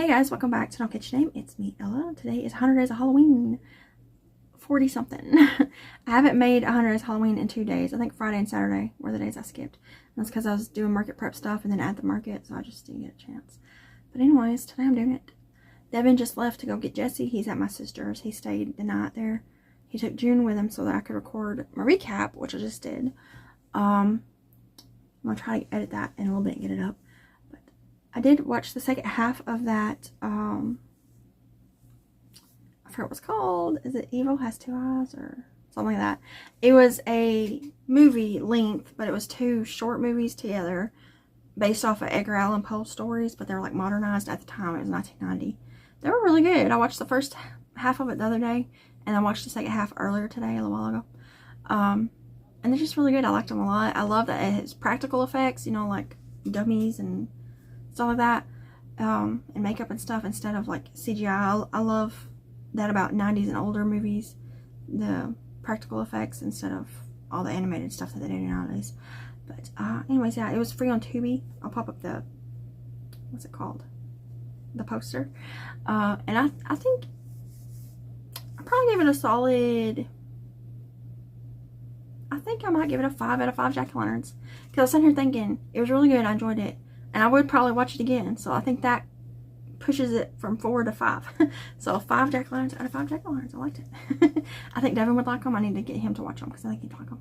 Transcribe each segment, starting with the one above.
Hey guys, welcome back to Don't Get Your Name. It's me, Ella. Today is 100 Days of Halloween. 40 something. I haven't made 100 Days of Halloween in 2 days. I think Friday and Saturday were the days I skipped. And that's because I was doing market prep stuff and then at the market, so I just didn't get a chance. But anyways, today I'm doing it. Devin just left to go get Jesse. He's at my sister's. He stayed the night there. He took June with him so that I could record my recap, which I just did. I'm going to try to edit that in a little bit and get it up. I did watch the second half of that, I forgot what it's called. Is it Evil Has Two Eyes or something like that? It was a movie length, but it was 2 short movies together based off of Edgar Allan Poe stories, but they were like modernized at the time. It was 1990. They were really good. I watched the first half of it the other day, and I watched the second half earlier today, a little while ago. And they're just really good. I liked them a lot. I love that it has practical effects, you know, like dummies and stuff like that, and makeup and stuff instead of like CGI. I love that about 90s and older movies, the practical effects instead of all the animated stuff that they do nowadays. But anyways, yeah, it was free on Tubi. I'll pop up the, what's it called, the poster. And I think I probably gave it a solid, I think I might give it a 5 out of 5 jack-o'-lanterns, because I was sitting here thinking it was really good. I enjoyed it. And I would probably watch it again. So I think that pushes it from 4 to 5. So 5 jack-o'-lanterns out of 5 jack-o'-lanterns. I liked it. I think Devin would like them. I need to get him to watch them because I think he'd like them.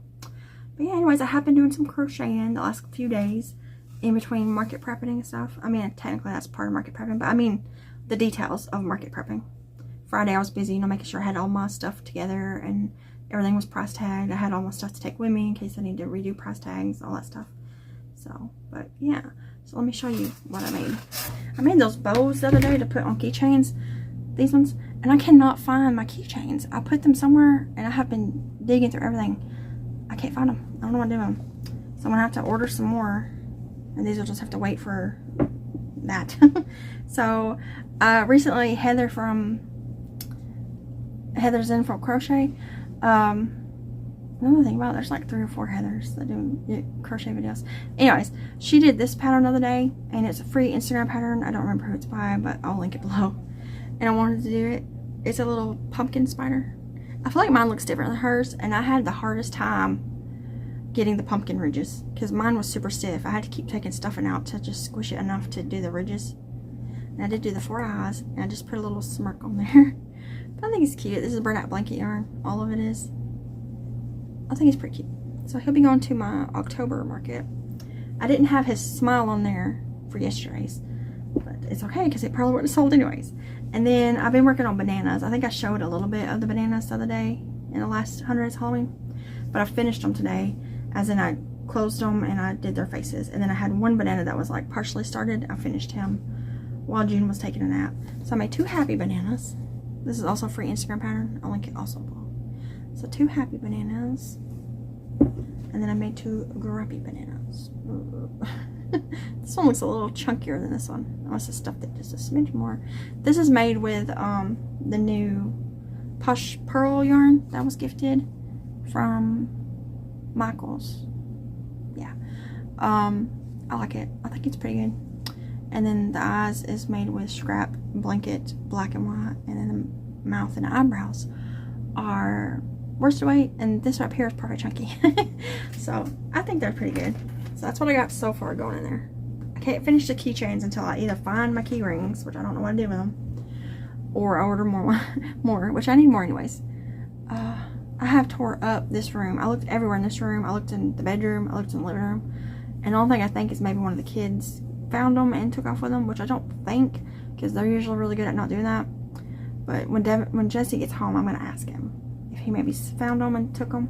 But yeah, anyways, I have been doing some crocheting the last few days in between market prepping and stuff. I mean, technically that's part of market prepping, but I mean the details of market prepping. Friday I was busy, you know, making sure I had all my stuff together and everything was price tagged. I had all my stuff to take with me in case I need to redo price tags, all that stuff. So, but yeah. So let me show you what I made. I made those bows the other day to put on keychains, these ones, and I cannot find my keychains. I put them somewhere and I have been digging through everything. I can't find them. I don't know what I'm doing. So I'm gonna have to order some more, and these will just have to wait for that. So recently Heather's in from Crochet. Another thing about it, there's like 3 or 4 Heathers that do crochet videos. Anyways, she did this pattern the other day, and it's a free Instagram pattern. I don't remember who it's by, but I'll link it below. And I wanted to do it. It's a little pumpkin spider. I feel like mine looks different than hers, and I had the hardest time getting the pumpkin ridges because mine was super stiff. I had to keep taking stuffing out to just squish it enough to do the ridges. And I did do the 4 eyes, and I just put a little smirk on there. But I think it's cute. This is burnout blanket yarn. All of it is. I think it's pretty cute. So he'll be going to my October market. I didn't have his smile on there for yesterday's, but it's okay because it probably wouldn't have sold anyways. And then I've been working on bananas. I think I showed a little bit of the bananas the other day in the last 100 Days Halloween, but I finished them today, as in I closed them and I did their faces. And then I had one banana that was like partially started. I finished him while June was taking a nap. So I made 2 happy bananas. This is also a free Instagram pattern. I'll link it also below. So 2 happy bananas, and then I made 2 grumpy bananas. This one looks a little chunkier than this one. I must have stuffed it just a smidge more. This is made with the new Push Pearl yarn that was gifted from Michael's. Yeah, I like it. I think it's pretty good. And then the eyes is made with scrap blanket, black and white, and then the mouth and eyebrows are worsted weight, and this right here is perfect chunky. So I think they're pretty good. So that's what I got so far going in there. I can't finish the keychains until I either find my key rings, which I don't know what to do with them, or I order more, which I need more anyways. I have tore up this room. I looked everywhere in this room. I looked in the bedroom, I looked in the living room, and the only thing I think is maybe one of the kids found them and took off with them, which I don't think, because they're usually really good at not doing that. But when Jesse gets home, I'm going to ask him if he maybe found them and took them.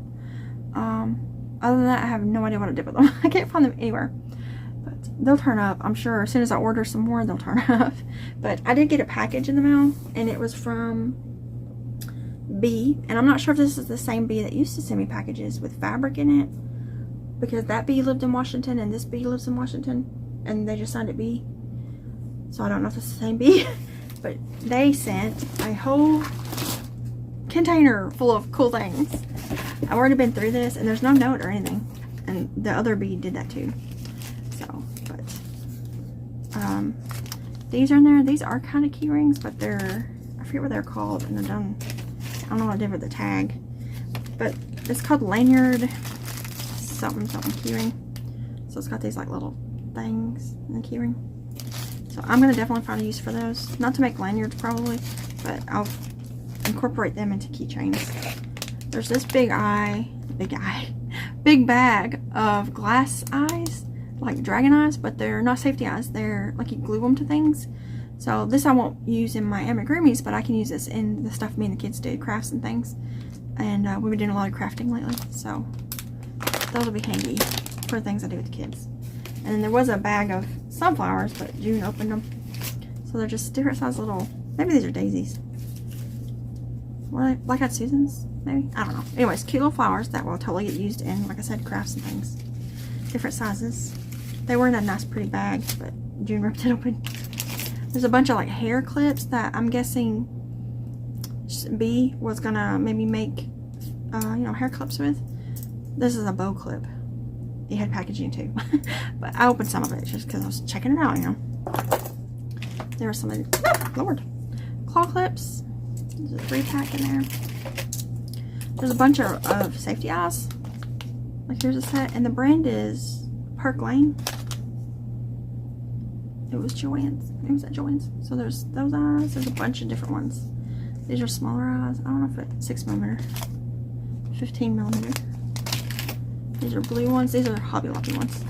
Other than that, I have no idea what to do with them. I can't find them anywhere. But they'll turn up, I'm sure. As soon as I order some more, they'll turn up. But I did get a package in the mail, and it was from B. And I'm not sure if this is the same B that used to send me packages with fabric in it, because that B lived in Washington, and this B lives in Washington, and they just signed it B. So I don't know if it's the same B. But they sent a whole container full of cool things. I've already been through this, and there's no note or anything. And the other bee did that too. So, but These are in there. These are kind of key rings, but they're, I forget what they're called, and they're done. I don't know what I did with the tag, but it's called lanyard something key ring. So it's got these like little things in the key ring. So I'm gonna definitely find a use for those. Not to make lanyards probably, but I'll incorporate them into keychains. There's this big bag of glass eyes, like dragon eyes, but they're not safety eyes. They're like you glue them to things. So this I won't use in my amigurumis, but I can use this in the stuff me and the kids do, crafts and things. And we've been doing a lot of crafting lately, so those will be handy for things I do with the kids. And then there was a bag of sunflowers, but June opened them. So they're just different size little, maybe these are daisies. Were they black-eyed Susans? Maybe? I don't know. Anyways, cute little flowers that will totally get used in, like I said, crafts and things. Different sizes. They were in a nice pretty bag, but June ripped it open. There's a bunch of like hair clips that I'm guessing B was gonna maybe make, you know, hair clips with. This is a bow clip. It had packaging too. But I opened some of it just because I was checking it out, you know. There were some of these, Lord, claw clips. There's a 3-pack in there. There's a bunch of safety eyes. Like here's a set, and the brand is Park Lane. It was Joann's. It was at Joann's. So there's those eyes. There's a bunch of different ones. These are smaller eyes. I don't know if it's 6mm, 15mm. These are blue ones. These are Hobby Lobby ones.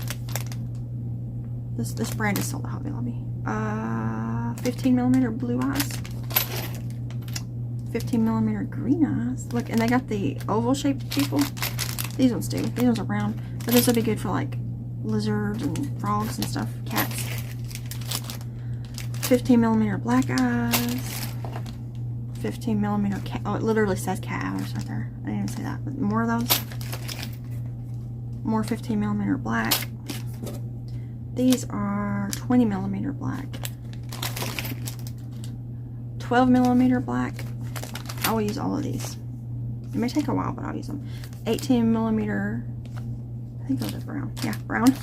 This brand is sold at Hobby Lobby. 15mm blue eyes. 15mm green eyes. Look, and they got the oval shaped people. These ones do. These ones are round. But this would be good for like lizards and frogs and stuff. Cats. 15mm black eyes. 15mm cat. Oh, it literally says cat eyes right there. I didn't even say that. But more of those. More 15mm black. These are 20mm black. 12mm black. I will use all of these. It may take a while, but I'll use them. 18mm. I think those are brown. Yeah, brown.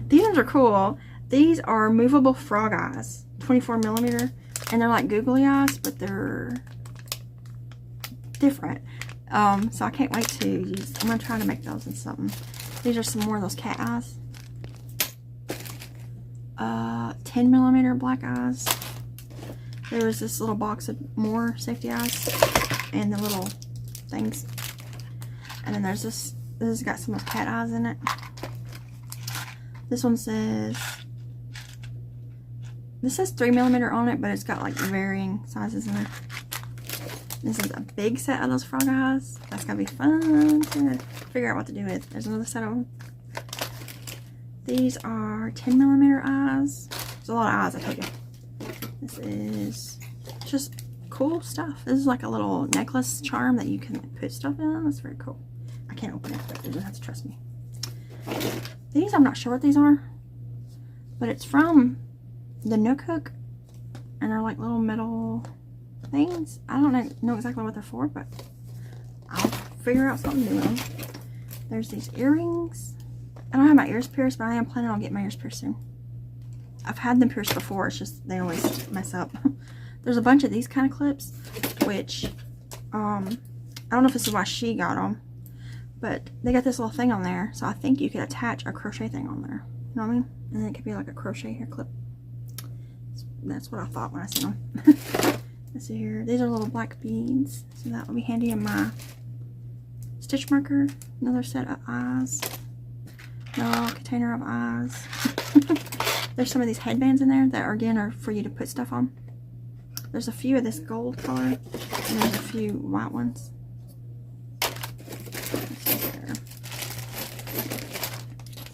These ones are cool. These are movable frog eyes. 24mm. And they're like googly eyes, but they're different. So I can't wait to use. I'm going to try to make those in something. These are some more of those cat eyes. 10mm black eyes. There was this little box of more safety eyes and the little things. And then there's this. This has got some of cat eyes in it. This one says, this says 3mm on it, but it's got like varying sizes in it. This is a big set of those frog eyes. That's gonna be fun to figure out what to do with. There's another set of them. These are 10mm eyes. There's a lot of eyes, I told you. This is just cool stuff. This is like a little necklace charm that you can put stuff in. That's very cool. I can't open it, but you just have to trust me. These, I'm not sure what these are, but it's from the Nook Hook, and they're like little metal things. I don't know exactly what they're for, but I'll figure out something to do with them. There's these earrings. I don't have my ears pierced, but I am planning on getting my ears pierced soon. I've had them pierced before, it's just they always mess up. There's a bunch of these kind of clips, which I don't know if this is why she got them, but they got this little thing on there, so I think you could attach a crochet thing on there. You know what I mean? And then it could be like a crochet hair clip. That's what I thought when I seen them. Let's see here. These are little black beads, so that will be handy in my stitch marker. Another set of eyes. Another container of eyes. There's some of these headbands in there that are, again, are for you to put stuff on. There's a few of this gold color, and there's a few white ones. Let's see here.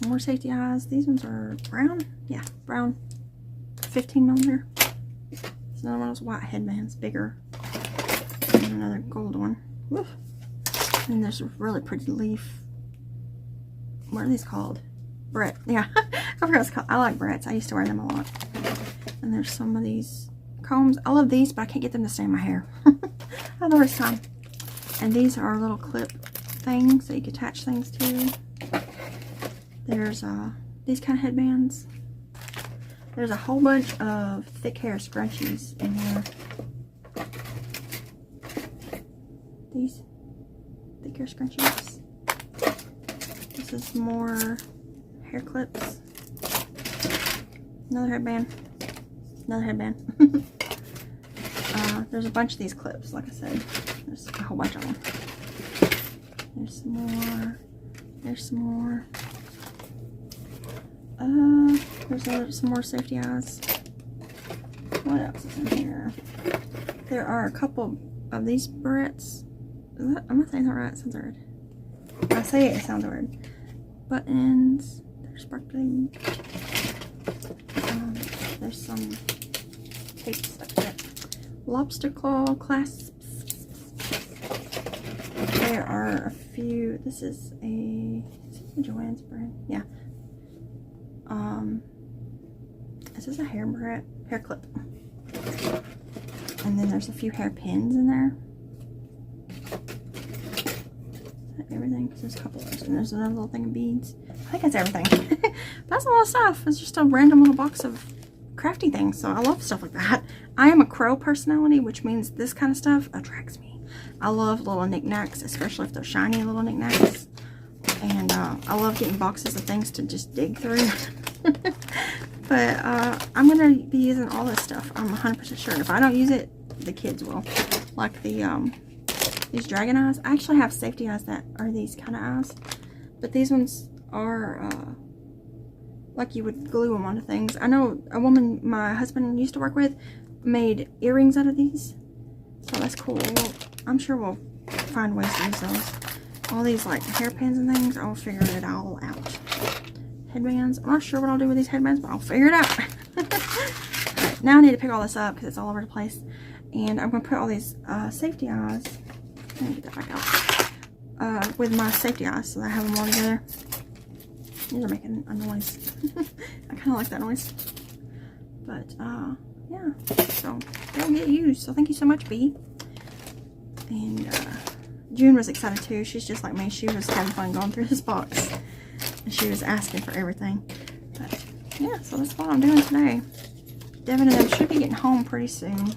More safety eyes. These ones are brown. Yeah, brown. 15mm. It's another one of those white headbands, bigger. And another gold one. Woof. And there's a really pretty leaf. What are these called? Brett. Yeah, I forgot what it's called. I like Brett's. I used to wear them a lot. And there's some of these combs. I love these, but I can't get them to stay in my hair. I have the worst time. And these are little clip things that you can attach things to. There's these kind of headbands. There's a whole bunch of thick hair scrunchies in here. These thick hair scrunchies. This is more hair clips. Another headband. Another headband. There's a bunch of these clips, like I said. There's a whole bunch of them. There's some more. There's some more. There's some more safety eyes. What else is in here? There are a couple of these barrettes. Am I saying that right? It sounds weird. I say it sounds weird. Buttons. They're sparkling. There's some tape stuck there. Lobster claw clasps. There are a few. This is a Joann's brand. Yeah. This is a hair clip. And then there's a few hair pins in there. Is that everything? There's a couple of those. And there's another little thing of beads. I think that's everything. That's a lot of stuff. It's just a random little box of crafty things. So I love stuff like that. I am a crow personality, which means this kind of stuff attracts me. I love little knickknacks, especially if they're shiny little knickknacks. And I love getting boxes of things to just dig through. But I'm going to be using all this stuff. I'm 100% sure. If I don't use it, the kids will. Like the these dragon eyes. I actually have safety eyes that are these kind of eyes. But these ones are like you would glue them onto things. I know a woman my husband used to work with made earrings out of these. So that's cool. I'm sure we'll find ways to use those. All these like hairpins and things, I'll figure it all out. Headbands. I'm not sure what I'll do with these headbands, but I'll figure it out. Alright, now I need to pick all this up because it's all over the place. And I'm going to put all these safety eyes. Let me get that back out. With my safety eyes so that I have them all together. These are making a noise. I kind of like that noise. But, yeah. So, they'll get used. So, thank you so much, B. And, June was excited too. She's just like me. She was having fun going through this box. And she was asking for everything. But yeah, so that's what I'm doing today. Devin and them should be getting home pretty soon.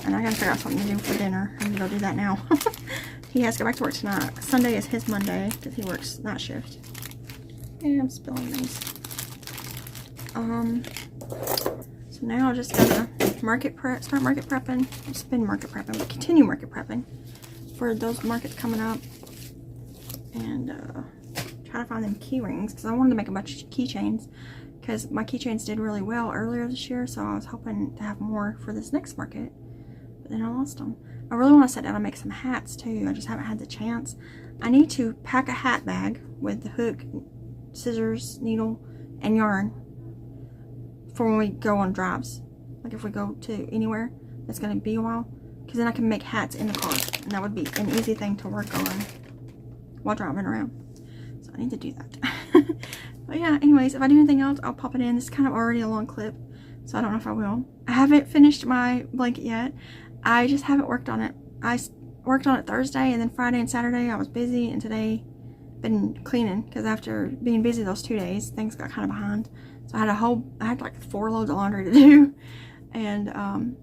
And I gotta figure out something to do for dinner. I'm gonna go do that now. He has to go back to work tonight. Sunday is his Monday because he works night shift. Yeah, I'm spilling these. So now I just gotta start market prepping. It's been market prepping, but continue market prepping for those markets coming up, and try to find them key rings because I wanted to make a bunch of keychains because my keychains did really well earlier this year, so I was hoping to have more for this next market, but then I lost them. I really want to sit down and make some hats too. I just haven't had the chance. I need to pack a hat bag with the hook, scissors, needle, and yarn for when we go on drives, like if we go to anywhere that's going to be a while. Because then I can make hats in the car. And that would be an easy thing to work on while driving around. So I need to do that. But yeah, anyways, if I do anything else, I'll pop it in. This is kind of already a long clip. So I don't know if I will. I haven't finished my blanket yet. I just haven't worked on it. I worked on it Thursday, and then Friday and Saturday I was busy. And today been cleaning. Because after being busy those 2 days, things got kind of behind. So I had like 4 loads of laundry to do. And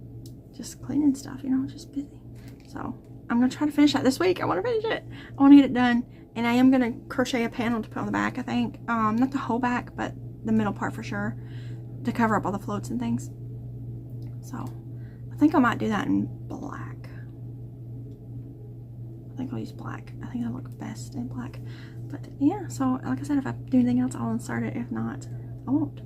just cleaning stuff, you know, just busy. So I'm gonna try to finish that this week. I want to finish it. I want to get it done, and I am gonna crochet a panel to put on the back. I think not the whole back, but the middle part for sure, to cover up all the floats and things. So I think I might do that in black. I think I'll use black. I think it'll look best in black. But yeah, so like I said, if I do anything else, I'll insert it. If not, I won't.